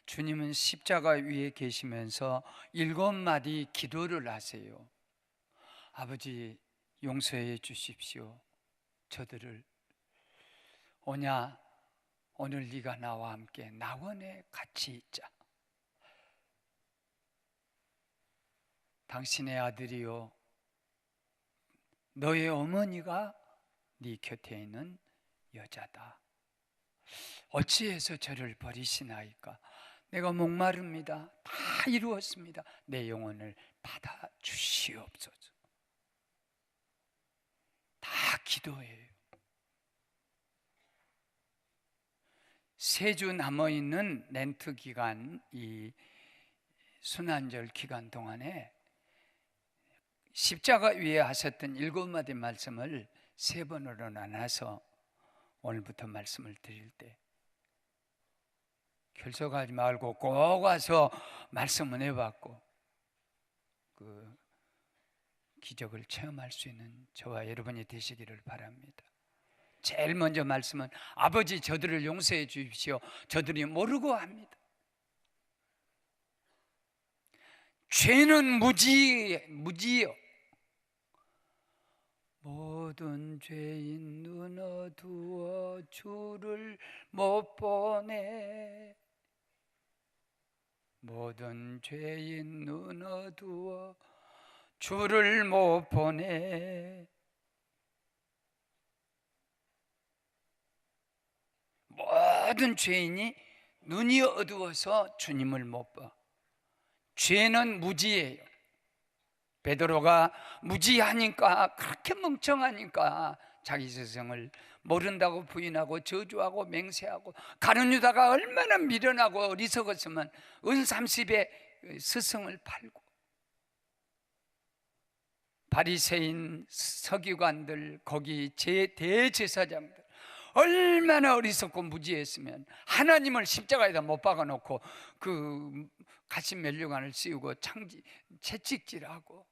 주님은 십자가 위에 계시면서 7마디 기도를 하세요. 아버지, 용서해 주십시오. 저들을. 오냐, 오늘 네가 나와 함께 낙원에 같이 있자. 당신의 아들이요, 너의 어머니가 네 곁에 있는 여자다. 어찌해서 저를 버리시나이까? 내가 목마릅니다. 다 이루었습니다. 내 영혼을 받아 주시옵소서. 다 기도해요. 3주 남아있는 렌트 기간, 이 순환절 기간 동안에 십자가 위에 하셨던 7마디 말씀을 3번으로 나눠서 오늘부터 말씀을 드릴 때 결석하지 말고 꼭 와서 말씀을 해봤고 그 기적을 체험할 수 있는 저와 여러분이 되시기를 바랍니다. 제일 먼저 말씀은 아버지, 저들을 용서해 주십시오. 저들이 모르고 합니다. 죄는 무지요. 모든 죄인 눈어두어 주를 못 보내. 모든 죄인 눈어두어 주를 못 보내. 모든 죄인이 눈이 어두워서 주님을 못 봐. 죄는 무지예요. 베드로가 무지하니까, 그렇게 멍청하니까 자기 스승을 모른다고 부인하고 저주하고 맹세하고, 가룟 유다가 얼마나 미련하고 어리석었으면 은 30에 스승을 팔고, 바리새인 서기관들, 거기 대제사장들 얼마나 어리석고 무지했으면 하나님을 십자가에다 못 박아놓고 그 가시 면류관을 씌우고 채찍질하고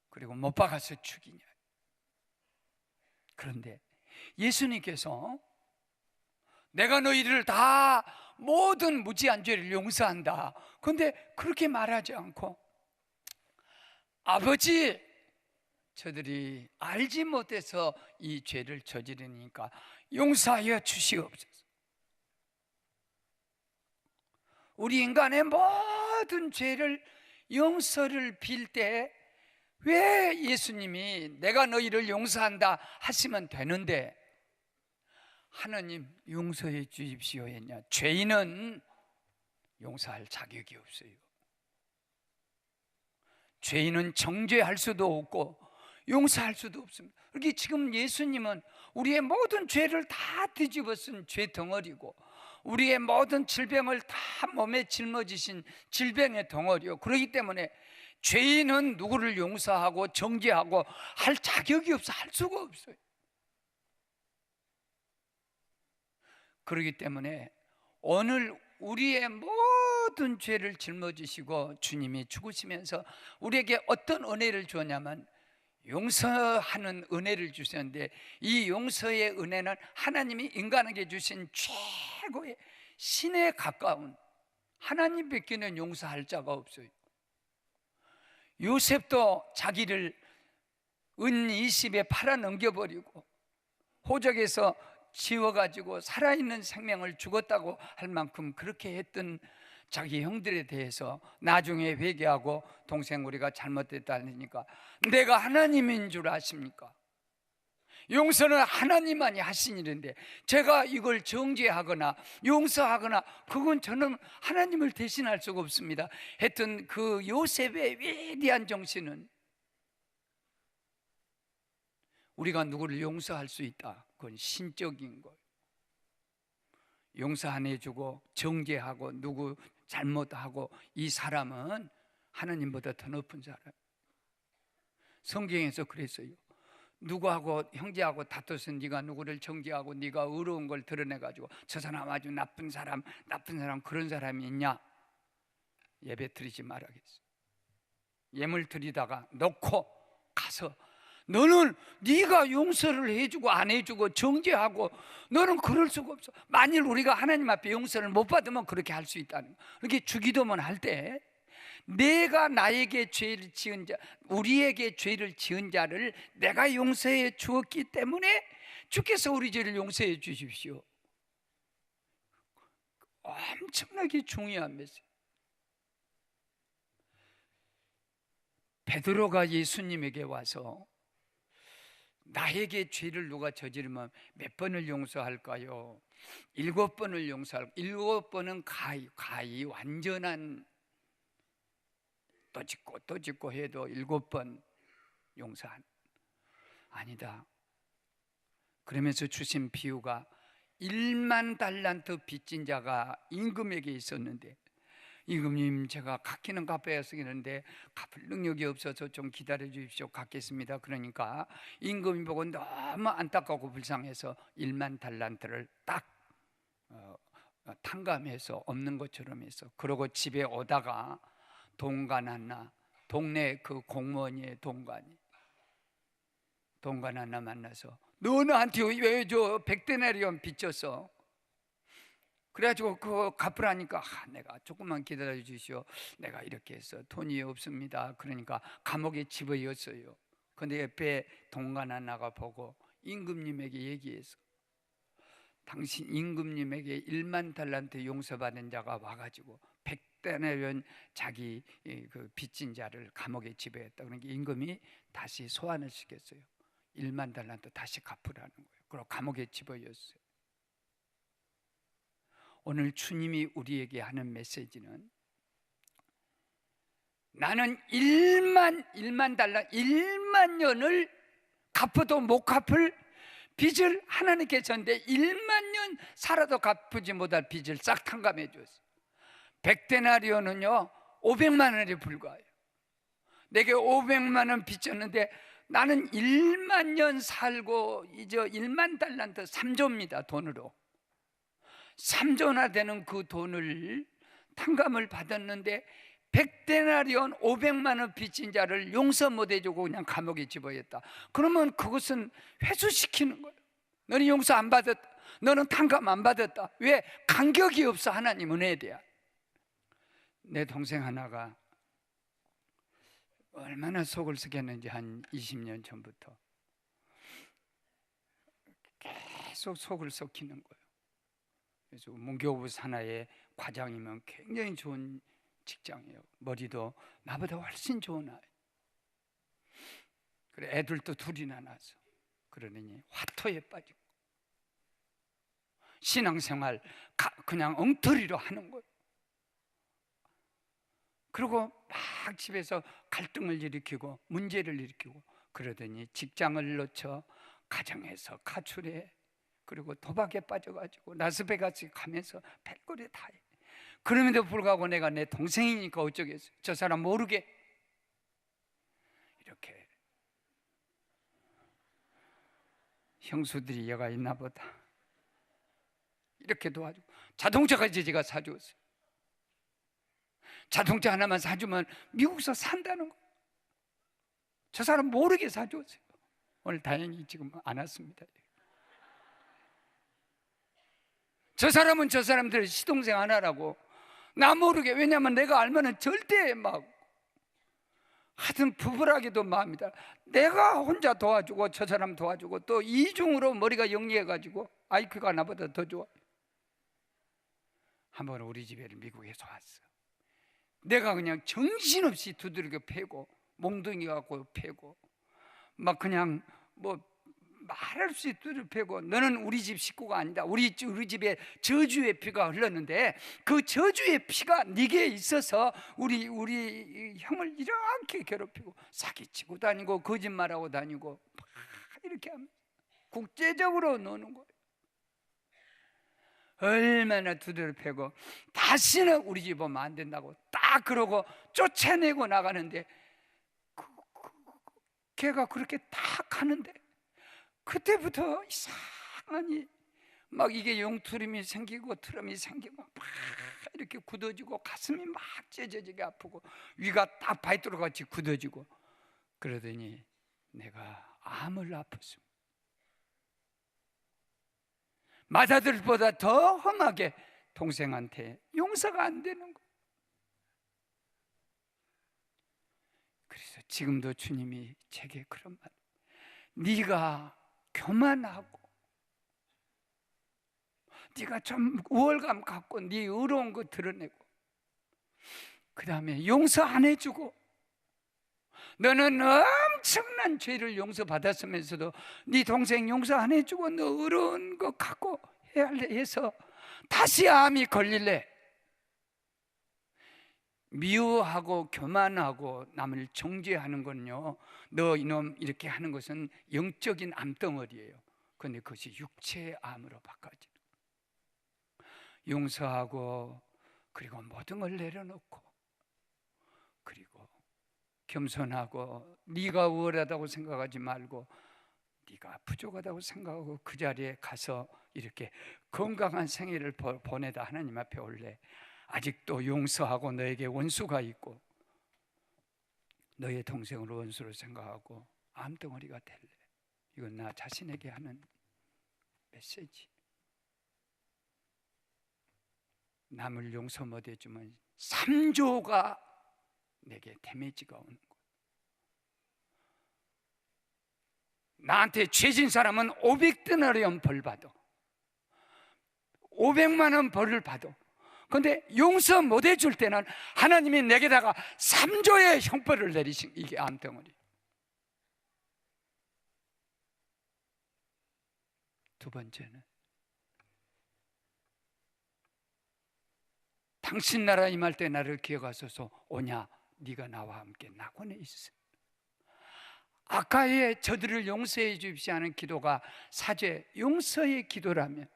그리고 못 박아서 죽이냐. 그런데 예수님께서 내가 너희를 다 모든 무지한 죄를 용서한다. 그런데 그렇게 말하지 않고 아버지, 저들이 알지 못해서 이 죄를 저지르니까 용서하여 주시옵소서. 우리 인간의 모든 죄를 용서를 빌 때 왜 예수님이 내가 너희를 용서한다 하시면 되는데 하나님 용서해 주십시오 했냐? 죄인은 용서할 자격이 없어요. 죄인은 정죄할 수도 없고 용서할 수도 없습니다. 그렇게 지금 예수님은 우리의 모든 죄를 다 뒤집어 쓴 죄 덩어리고 우리의 모든 질병을 다 몸에 짊어지신 질병의 덩어리요. 그렇기 때문에 죄인은 누구를 용서하고 정죄하고 할 자격이 없어. 할 수가 없어요. 그렇기 때문에 오늘 우리의 모든 죄를 짊어지시고 주님이 죽으시면서 우리에게 어떤 은혜를 주었냐면 용서하는 은혜를 주셨는데, 이 용서의 은혜는 하나님이 인간에게 주신 최고의 신에 가까운, 하나님밖에는 용서할 자가 없어요. 요셉도 자기를 은 20에 팔아 넘겨버리고 호적에서 지워가지고 살아있는 생명을 죽었다고 할 만큼 그렇게 했던 자기 형들에 대해서 나중에 회개하고 동생 우리가 잘못됐다 하니까 내가 하나님인 줄 아십니까? 용서는 하나님만이 하신 일인데 제가 이걸 정죄하거나 용서하거나 그건 저는 하나님을 대신할 수가 없습니다 했던 그 요셉의 위대한 정신은 우리가 누구를 용서할 수 있다, 그건 신적인 거예요. 용서 안 해주고 정죄하고 누구 잘못하고 이 사람은 하나님보다 더 높은 사람. 성경에서 그랬어요. 누구하고 형제하고 다퉈서 네가 누구를 정죄하고 네가 의로운 걸 드러내가지고 저 사람 아주 나쁜 사람 그런 사람이 있냐? 예배 드리지 말아야겠어. 예물 드리다가 놓고 가서 너는 네가 용서를 해주고 안 해주고 정죄하고 너는 그럴 수가 없어. 만일 우리가 하나님 앞에 용서를 못 받으면 그렇게 할 수 있다는 거야. 그렇게 주기도문 할 때 내가 나에게 죄를 지은 자, 우리에게 죄를 지은 자를 내가 용서해 주었기 때문에 주께서 우리 죄를 용서해 주십시오. 엄청나게 중요한 메시지. 베드로가 예수님에게 와서 나에게 죄를 누가 저지르면 몇 번을 용서할까요? 7번을 용서할. 7번은 가히 완전한, 또 짓고 해도 7번 용서한. 아니다. 그러면서 주신 비유가 1만 달란트 빚진 자가 임금에게 있었는데, 임금님 제가 갚기는 갚아야 쓰겠는데 갚을 능력이 없어서 좀 기다려 주십시오. 갚겠습니다. 그러니까 임금이 보고 너무 안타깝고 불쌍해서 1만 달란트를 딱 탕감해서 없는 것처럼 해서, 그러고 집에 오다가 동관 하나, 동네 그 공무원의 동관 하나 만나서 너 나한테 왜 저 100데나리온 빚졌어? 그래가지고 그거 갚으라니까 내가 조금만 기다려 주시오. 내가 이렇게 해서 돈이 없습니다. 그러니까 감옥에 집어였어요. 근데 옆에 동관 하나가 보고 임금님에게 얘기해서, 당신 임금님에게 1만 달란트 용서받은 자가 와가지고 100데나리온 자기 그 빚진 자를 감옥에 집어했다. 그러니까 임금이 다시 소환을 시켰어요. 1만 달란트 다시 갚으라는 거예요. 그리고 감옥에 집어였어요. 오늘 주님이 우리에게 하는 메시지는, 나는 1만 달러, 1만 년을 갚아도 못 갚을 빚을 하나님께 졌는데 1만 년 살아도 갚지 못할 빚을 싹 탕감해 줬어요. 100데나리온은요 500만 원에 불과해요. 내게 500만 원 빚졌는데 나는 1만 년 살고 이제 1만 달란트 3조입니다. 돈으로 3조나 되는 그 돈을 탕감을 받았는데 100데나리온 500만 원 빚진 자를 용서 못 해주고 그냥 감옥에 집어였다. 그러면 그것은 회수시키는 거예요. 너는 용서 안 받았다, 너는 탕감 안 받았다. 왜? 간격이 없어. 하나님 은혜에 대한. 내 동생 하나가 얼마나 속을 썩였는지 한 20년 전부터 계속 속을 썩히는 거예요. 그래서 문교부 산하의 과장이면 굉장히 좋은 직장이에요. 머리도 나보다 훨씬 좋은 아이. 그래 애들도 둘이나 낳았어. 그러더니 화토에 빠지고 신앙생활 그냥 엉터리로 하는 거예요. 그리고 막 집에서 갈등을 일으키고 문제를 일으키고, 그러더니 직장을 놓쳐 가정에서 가출해, 그리고 도박에 빠져가지고 라스베가스 가면서 별거리 다 해. 그럼에도 불구하고 내가 내 동생이니까 어쩌겠어요. 저 사람 모르게 이렇게 형수들이 얘가 있나 보다 이렇게 도와주고, 자동차까지 제가 사주었어요. 자동차 하나만 사주면 미국서 산다는 거. 저 사람 모르게 사주었어요. 오늘 다행히 지금 안 왔습니다. 저 사람은 저 사람들 시동생 하나라고 나 모르게, 왜냐하면 내가 알면은 절대 막 하여튼 부부라기도 마음이다. 내가 혼자 도와주고 저 사람 도와주고 또 이중으로 머리가 영리해가지고 IQ가 나보다 더 좋아. 한번 우리 집에 미국에서 왔어. 내가 그냥 정신없이 두드리고 패고 몽둥이 갖고 패고 막 그냥 뭐 말할 수 있도록 패고, 너는 우리 집 식구가 아니다. 우리 집에 저주의 피가 흘렀는데 그 저주의 피가 네게 있어서 우리 형을 이렇게 괴롭히고 사기치고 다니고 거짓말하고 다니고 막 이렇게 하면 국제적으로 노는 거예요. 얼마나 두드려 패고 다시는 우리 집 오면 안 된다고 딱 그러고 쫓아내고 나가는데 걔가 그렇게 딱 하는데 그때부터 이상하니 막 이게 용투름이 생기고 트럼이 생기고 막 이렇게 굳어지고 가슴이 막 찢어지게 아프고 위가 딱 바이트로 같이 굳어지고, 그러더니 내가 암을 아팠습니다. 맏아들보다 더 험하게 동생한테 용서가 안 되는 거예요. 그래서 지금도 주님이 제게 그런 말, 네가 교만하고 네가 좀 우월감 갖고 네 의로운 거 드러내고 그 다음에 용서 안 해주고 너는 엄청난 죄를 용서받았으면서도 네 동생 용서 안 해주고 너 의로운 거 갖고 해야 해서 다시 암이 걸릴래. 미워하고 교만하고 남을 정죄하는 건요, 너 이놈 이렇게 하는 것은 영적인 암덩어리예요. 그런데 그것이 육체의 암으로 바꿔지는, 용서하고 그리고 모든 걸 내려놓고 그리고 겸손하고 네가 우월하다고 생각하지 말고 네가 부족하다고 생각하고 그 자리에 가서 이렇게 건강한 생애를 보내다 하나님 앞에 올래. 아직도 용서하고 너에게 원수가 있고 너의 동생을 원수로 생각하고 암덩어리가 될래. 이건 나 자신에게 하는 메시지. 남을 용서 못 해주면 3조가 내게 데미지가 오는 거예요. 나한테 죄진 사람은 500데나리온 벌 받아, 500만 원 벌을 받아. 그런데 용서 못 해줄 때는 하나님이 내게다가 3조의 형벌을 내리신, 이게 암덩어리. 두 번째는 당신 나라 임할 때 나를 기억하소서. 오냐 네가 나와 함께 낙원에 있으세. 아까의 저들을 용서해 주십시오 하는 기도가 사죄 용서의 기도라면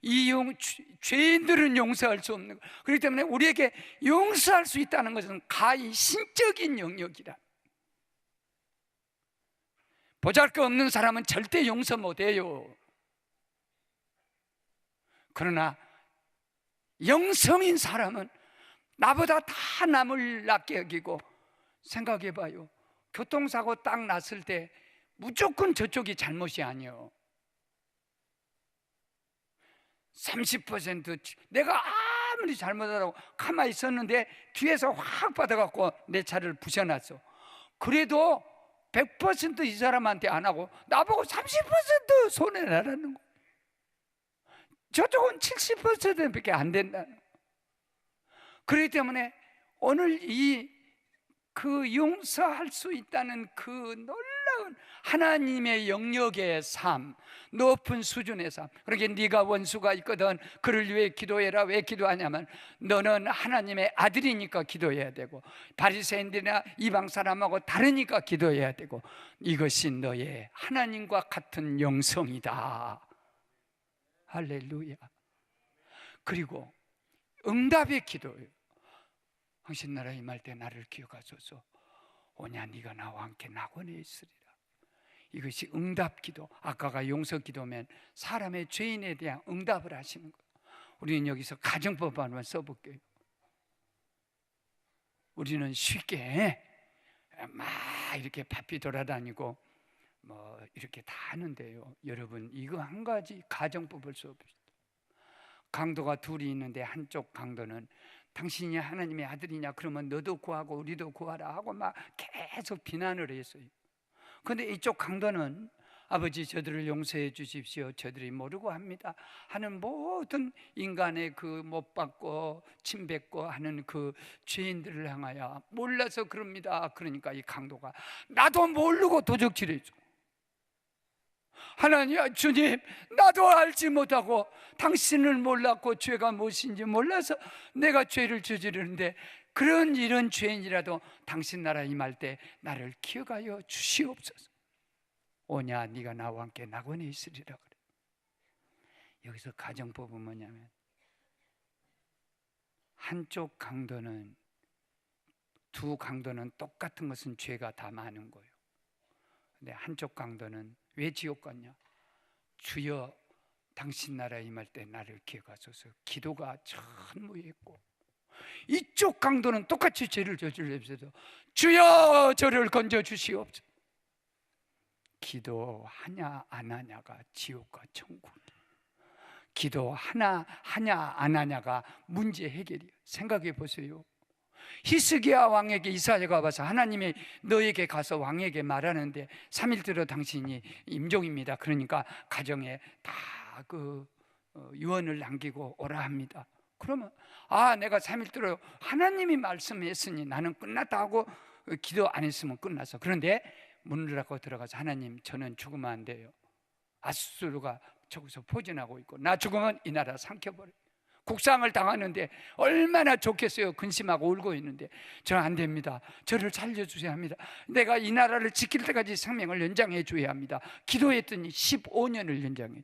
이 죄인들은 용서할 수 없는 거예요. 그렇기 때문에 우리에게 용서할 수 있다는 것은 가히 신적인 영역이라. 보잘것없는 사람은 절대 용서 못해요. 그러나 영성인 사람은 나보다 다 남을 낫게 여기고, 생각해봐요. 교통사고 딱 났을 때 무조건 저쪽이 잘못이 아니에요. 30% 내가 아무리 잘못하다고 가만히 있었는데 뒤에서 확 받아갖고 내 차를 부셔놨어. 그래도 100% 이 사람한테 안 하고 나보고 30% 손해라는 거. 저쪽은 70%밖에 안 된다는 거. 그렇기 때문에 오늘 그 용서할 수 있다는 그 놀라운 하나님의 영역의 삶, 높은 수준의 삶. 그러니까 네가 원수가 있거든 그를 위해 기도해라. 왜 기도하냐면 너는 하나님의 아들이니까 기도해야 되고, 바리새인들이나 이방 사람하고 다르니까 기도해야 되고, 이것이 너의 하나님과 같은 영성이다. 할렐루야. 그리고 응답의 기도예요. 당신 나라 임할 때 나를 기억하소서. 오냐 네가 나와 함께 낙원에 있으리라. 이것이 응답 기도. 아까가 용서 기도면 사람의 죄인에 대한 응답을 하시는 거예요. 우리는 여기서 가정법 한번 써볼게요. 우리는 쉽게 막 이렇게 바삐 돌아다니고 뭐 이렇게 다 하는데요, 여러분 이거 한 가지 가정법을 써봅시다. 강도가 둘이 있는데 한쪽 강도는 당신이 하나님의 아들이냐, 그러면 너도 구하고 우리도 구하라 하고 막 계속 비난을 했어요. 그런데 이쪽 강도는 아버지 저들을 용서해 주십시오, 저들이 모르고 합니다 하는 모든 인간의 그 못 받고 침뱉고 하는 그 죄인들을 향하여 몰라서 그럽니다. 그러니까 이 강도가 나도 모르고 도적질해줘. 하나님, 주님, 나도 알지 못하고 당신을 몰랐고 죄가 무엇인지 몰라서 내가 죄를 저지르는데 그런 이런 죄인이라도 당신 나라 임할 때 나를 기억하여 주시옵소서. 오냐 네가 나와 함께 낙원에 있으리라 그래. 여기서 가정법은 뭐냐면 한쪽 강도는, 두 강도는 똑같은 것은 죄가 다 많은 거예요. 근데 한쪽 강도는 왜 지옥 갔냐? 주여 당신 나라에 임할 때 나를 기억하소서. 기도가 전무했고, 이쪽 강도는 똑같이 죄를 저질렀어도 주여 저를 건져 주시옵소서. 기도하냐 안 하냐가 지옥과 천국, 기도하냐 안 하냐가 문제 해결이에요. 생각해 보세요. 히스기야 왕에게 이사야가 와서 하나님이 너에게 가서 왕에게 말하는데 3일 들어 당신이 임종입니다. 그러니까 가정에 다 유언을 남기고 오라 합니다. 그러면 내가 3일 들어 하나님이 말씀했으니 나는 끝났다 하고 기도 안 했으면 끝났어. 그런데 문을 닫고 들어가서 하나님, 저는 죽으면 안 돼요. 아수르가 저기서 포진하고 있고 나 죽으면 이 나라 삼켜버려. 국상을 당하는데 얼마나 좋겠어요. 근심하고 울고 있는데 저 안 됩니다. 저를 살려주셔야 합니다. 내가 이 나라를 지킬 때까지 생명을 연장해 줘야 합니다. 기도했더니 15년을 연장해.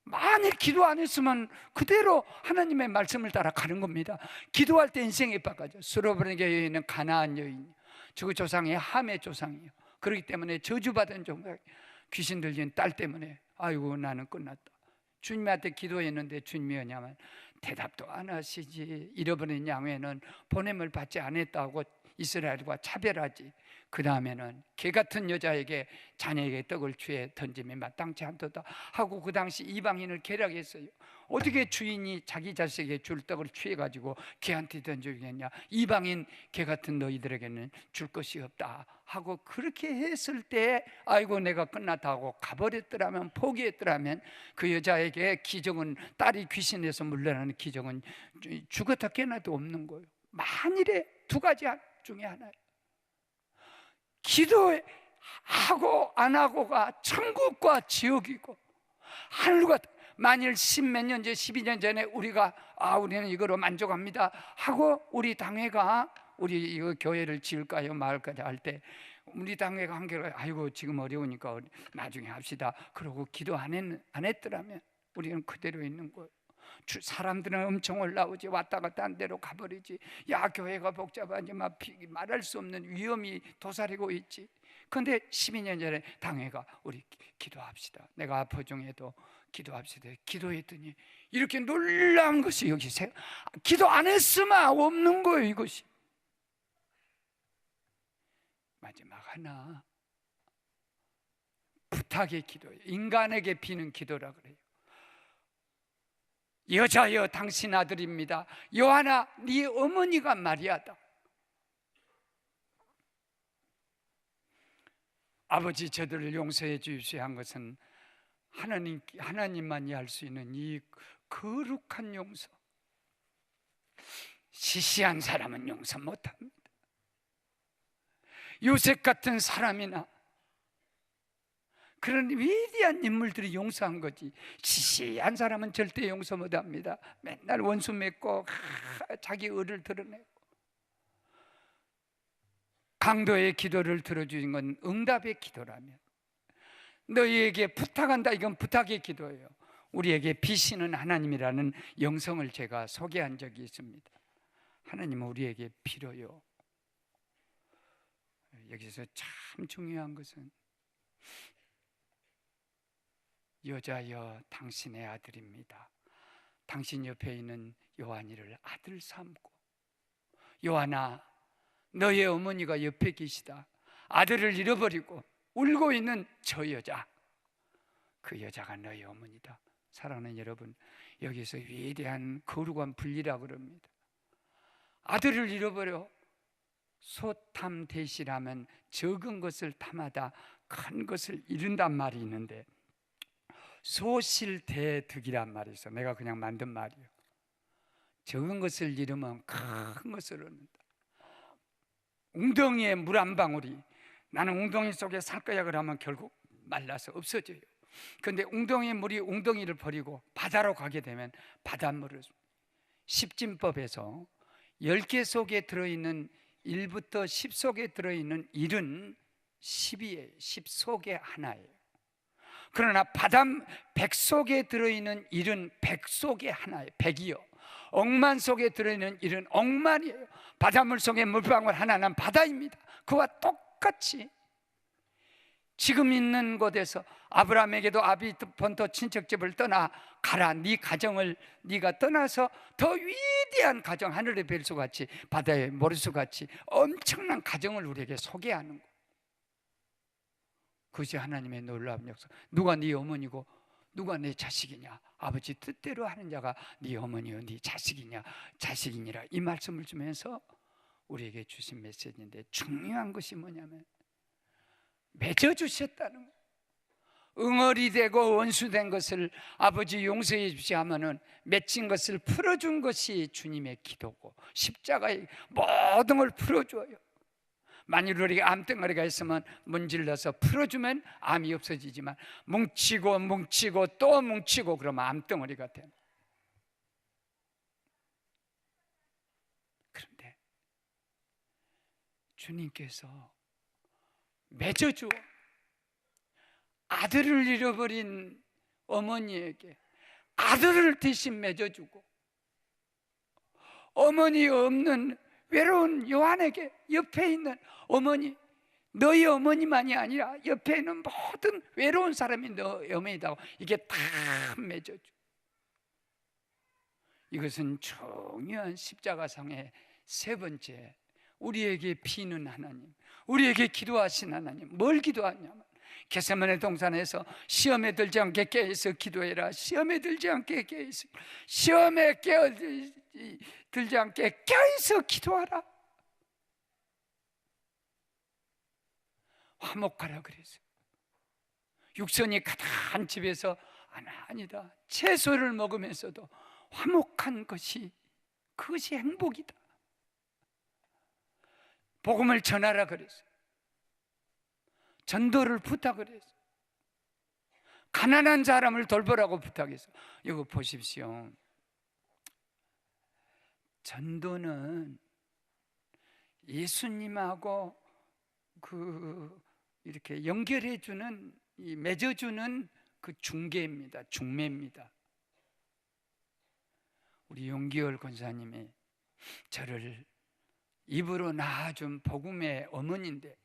만일 기도 안 했으면 그대로 하나님의 말씀을 따라 가는 겁니다. 기도할 때 인생이 바꿔져. 수로브르게 있는 가나안 여인, 저 조상이 함의 조상이에요. 그렇기 때문에 저주받은 조상, 귀신 들린 딸 때문에 아이고 나는 끝났다. 주님한테 기도했는데 주님이 뭐냐면 대답도 안 하시지. 잃어버린 양회는 보냄을 받지 않았다고 이스라엘과 차별하지. 그 다음에는 개 같은 여자에게 자녀에게 떡을 취해 던짐에 마땅치 않도다 하고 그 당시 이방인을 계략했어요. 어떻게 주인이 자기 자식에게 줄 떡을 취해가지고 개한테 던져주겠냐. 이방인 개 같은 너희들에게는 줄 것이 없다 하고 그렇게 했을 때 아이고 내가 끝났다 하고 가버렸더라면, 포기했더라면 그 여자에게 기적은, 딸이 귀신에서 물러나는 기적은 죽었다 깨어나도 없는 거예요. 만일에 두 가지 중에 하나예요. 기도하고 안 하고가 천국과 지옥이고, 하늘과 만일 10몇 년 전, 12년 전에 우리가 우리는 이거로 만족합니다 하고 우리 당회가 우리 이거 교회를 지을까요 말까요 할 때 우리 당회가 한결 아이고 지금 어려우니까 나중에 합시다 그러고 기도 안 했더라면 우리는 그대로 있는 거예요. 사람들은 엄청 올라오지, 왔다 갔다 한 대로 가버리지. 야 교회가 복잡하지, 말할 수 없는 위험이 도사리고 있지. 그런데 12년 전에 당회가 우리 기도합시다, 내가 아파 중에도 기도합시다 기도했더니 이렇게 놀라운 것이 여기 기도 안 했으면 없는 거예요. 이것이 마지막 하나, 부탁의 기도예요. 인간에게 비는 기도라 그래요. 여자여 당신 아들입니다. 요한아 네 어머니가 마리아다. 아버지 저들을 용서해 주십시오 한 것은 하나님만이 할 수 있는 이 거룩한 용서. 시시한 사람은 용서 못합니다. 요셉 같은 사람이나 그런 위대한 인물들이 용서한 거지, 시시한 사람은 절대 용서 못합니다. 맨날 원수 맺고 자기 의를 드러내고. 강도의 기도를 들어주신 건 응답의 기도라면, 너희에게 부탁한다, 이건 부탁의 기도예요. 우리에게 비시는 하나님이라는 영성을 제가 소개한 적이 있습니다. 하나님은 우리에게 빌어요. 여기서 참 중요한 것은 여자여 당신의 아들입니다. 당신 옆에 있는 요한이를 아들 삼고, 요한아 너의 어머니가 옆에 계시다. 아들을 잃어버리고 울고 있는 저 여자, 그 여자가 너의 어머니다. 사랑하는 여러분, 여기서 위대한 거룩한 분리라고 그럽니다. 아들을 잃어버려 소탐대시라면 적은 것을 탐하다 큰 것을 잃은단 말이 있는데, 소실대득이란 말이 있어. 내가 그냥 만든 말이에요. 적은 것을 잃으면 큰 것을 얻는다. 웅덩이에 물 한 방울이, 나는 웅덩이 속에 살 거야 그러면 결국 말라서 없어져요. 그런데 웅덩이의 물이 웅덩이를 버리고 바다로 가게 되면 바닷물을, 십진법에서 10개 속에 들어있는 1부터 10 속에 들어있는 1은 10이에요. 10 속에 하나예요. 그러나 100 속에 들어있는 1은 100 속에 하나예요. 100이요. 억만 속에 들어있는 1은 억만이에요. 바닷물 속에 물방울 하나는 바다입니다. 그와 똑같이 지금 있는 곳에서 아브라함에게도 아비폰토 친척집을 떠나 가라, 네 가정을 네가 떠나서 더 위대한 가정, 하늘의 별수같이 바다의 모래수같이 엄청난 가정을 우리에게 소개하는 거예요. 그것이 하나님의 놀라운 역사. 누가 네 어머니고 누가 내 자식이냐? 아버지 뜻대로 하는 자가 네 어머니요 네 자식이냐 자식이니라. 이 말씀을 주면서 우리에게 주신 메시지인데, 중요한 것이 뭐냐면 맺어주셨다는 거예요. 응어리 되고 원수된 것을 아버지 용서해 주시 하면은 맺힌 것을 풀어준 것이 주님의 기도고, 십자가의 모든 걸 풀어줘요. 만일 우리가 암덩어리가 있으면 문질러서 풀어주면 암이 없어지지만, 뭉치고 뭉치고 또 뭉치고 그러면 암덩어리가 돼요. 그런데 주님께서 맺어주어 아들을 잃어버린 어머니에게 아들을 대신 맺어주고, 어머니 없는 외로운 요한에게 옆에 있는 어머니, 너희 어머니만이 아니라 옆에 있는 모든 외로운 사람이 너 어머니다고, 이게 다 맺어줘. 이것은 중요한 십자가상의 세 번째, 우리에게 피는 하나님, 우리에게 기도하신 하나님. 뭘 기도하냐면, 겟세마네 동산에서 시험에 들지 않게 깨어서 기도해라. 시험에 들지 않게 깨어서, 시험에 들지 않게 깨어서 기도하라. 화목하라 그랬어요. 육선이 가득한 집에서 아니다, 채소를 먹으면서도 화목한 것이, 그것이 행복이다. 복음을 전하라 그랬어요. 전도를 부탁을 했어요. 가난한 사람을 돌보라고 부탁했어요. 이거 보십시오. 전도는 예수님하고 이렇게 연결해주는, 맺어주는 그 중개입니다. 중매입니다. 우리 용기열 권사님이 저를 입으로 낳아준 복음의 어머니인데,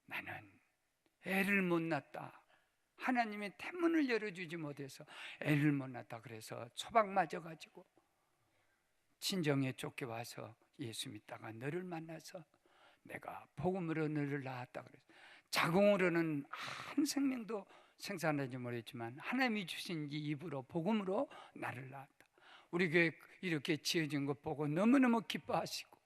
나는 애를 못 낳았다. 하나님이 태문을 열어주지 못해서 애를 못 낳았다. 그래서 초박 맞아가지고 친정에 쫓겨와서 예수 믿다가 너를 만나서 내가 복음으로 너를 낳았다. 그래서 자궁으로는 한 생명도 생산하지 못했지만 하나님이 주신 이 입으로, 복음으로 나를 낳았다. 우리 교회 이렇게 지어진 것 보고 너무너무 기뻐하시고,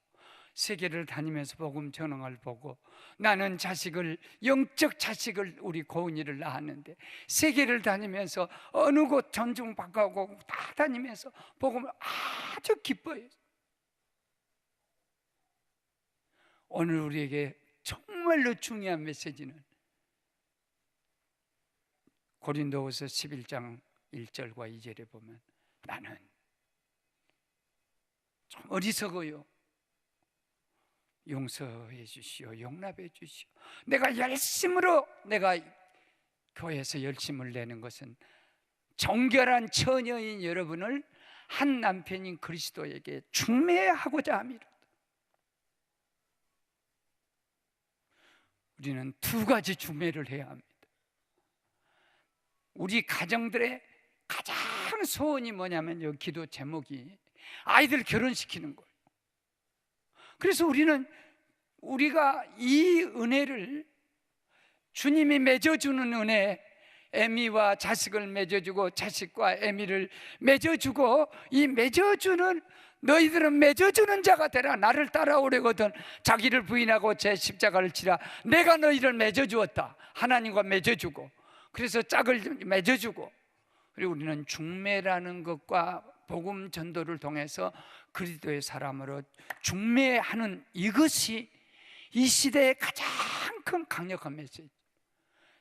세계를 다니면서 복음 전응을 보고, 나는 자식을, 영적 자식을, 우리 고은이를 낳았는데 세계를 다니면서 어느 곳 전중 바꿔고 다 다니면서 복음을 아주 기뻐해요. 오늘 우리에게 정말로 중요한 메시지는 고린도후서 11장 1절과 2절에 보면, 나는 좀 어리석어요. 용서해 주시오, 용납해 주시오. 내가 열심으로, 내가 교회에서 열심을 내는 것은 정결한 처녀인 여러분을 한 남편인 그리스도에게 중매하고자 함이로다. 우리는 두 가지 중매를 해야 합니다. 우리 가정들의 가장 소원이 뭐냐면, 이 기도 제목이 아이들 결혼시키는 거예요. 그래서 우리가 이 은혜를, 주님이 맺어주는 은혜, 애미와 자식을 맺어주고 자식과 애미를 맺어주고, 이 맺어주는, 너희들은 맺어주는 자가 되라. 나를 따라오려거든 자기를 부인하고 제 십자가를 지라. 내가 너희를 맺어주었다. 하나님과 맺어주고, 그래서 짝을 맺어주고, 그리고 우리는 중매라는 것과 복음 전도를 통해서 그리스도의 사람으로 중매하는, 이것이 이 시대의 가장 큰 강력한 메시지.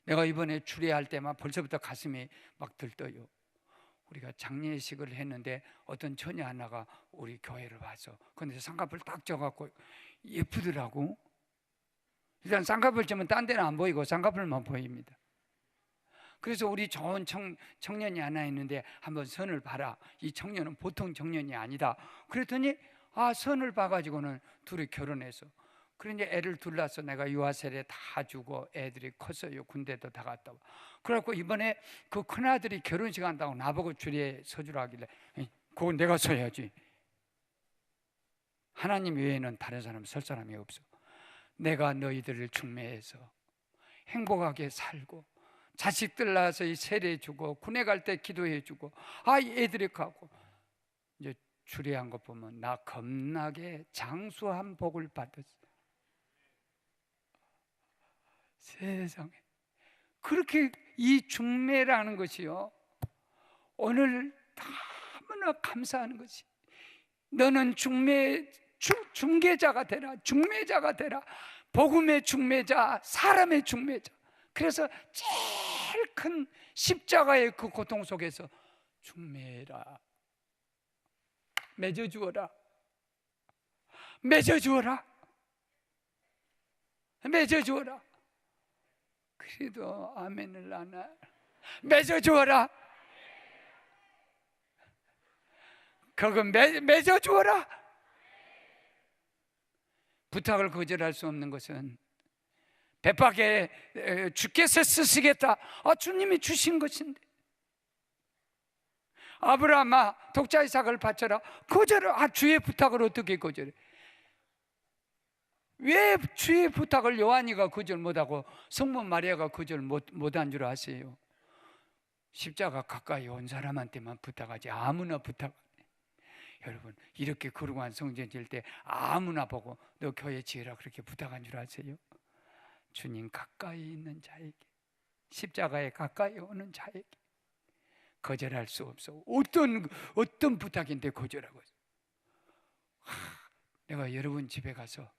내가 이번에 주례할 때만 벌써부터 가슴이 막 들떠요. 우리가 장례식을 했는데 어떤 처녀 하나가 우리 교회를 와서, 근데 쌍꺼풀 딱 쪄갖고 예쁘더라고. 일단 쌍꺼풀 찌면 딴 데는 안 보이고 쌍꺼풀만 보입니다. 그래서 우리 좋은 청년이 하나 있는데 한번 선을 봐라. 이 청년은 보통 청년이 아니다. 그랬더니 선을 봐가지고는 둘이 결혼해서, 그런데 애를 둘 낳아서 내가 유아세례 다 주고 애들이 컸어요. 군대도 다 갔다 와. 그래갖고 이번에 그 큰아들이 결혼식 한다고 나보고 주리에 서주라 하길래, 그건 내가 서야지. 하나님 외에는 다른 사람 설 사람이 없어. 내가 너희들을 중매해서 행복하게 살고, 자식들 낳아서 세례해주고, 군에 갈 때 기도해주고, 애들이 가고. 이제 주례한 거 보면 나 겁나게 장수한 복을 받았어. 세상에. 그렇게 이 중매라는 것이요, 오늘 너무나 감사하는 것이, 너는 중개자가 되라. 중매자가 되라. 복음의 중매자, 사람의 중매자. 그래서 제일 큰 십자가의 그 고통 속에서 중매라, 맺어주어라, 맺어주어라, 맺어주어라. 그래도 아멘을 안 해. 맺어주어라. 그거 맺어주어라. 부탁을 거절할 수 없는 것은, 배박에 주께서 쓰시겠다. 주님이 주신 것인데. 아브라함아, 독자 이삭을 바쳐라. 거절을. 주의 부탁을 어떻게 거절해? 왜 주의 부탁을 요한이가 거절 못하고 성모 마리아가 거절 못한 줄 아세요? 십자가 가까이 온 사람한테만 부탁하지 아무나 부탁 안 해. 여러분, 이렇게 거룩한 성전 지을 때 아무나 보고 너 교회 지으라 그렇게 부탁한 줄 아세요? 주님 가까이 있는 자에게, 십자가에 가까이 오는 자에게 거절할 수 없어. 어떤 부탁인데 거절하고 있어. 내가 여러분 집에 가서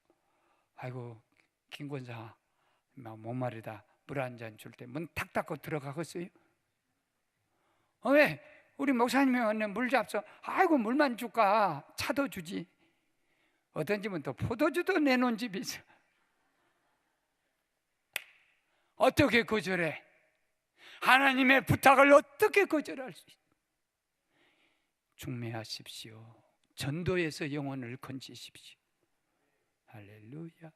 아이고 김권사 목마르다 물 한 잔 줄 때 문 탁 닫고 들어가겠어요? 왜? 우리 목사님이 왔네 물 잡숴. 아이고 물만 줄까? 차도 주지. 어떤 집은 또 포도주도 내놓은 집이 있어. 어떻게 거절해? 하나님의 부탁을 어떻게 거절할 수 있어? 중매하십시오. 전도에서 영혼을 건지십시오. 할렐루야.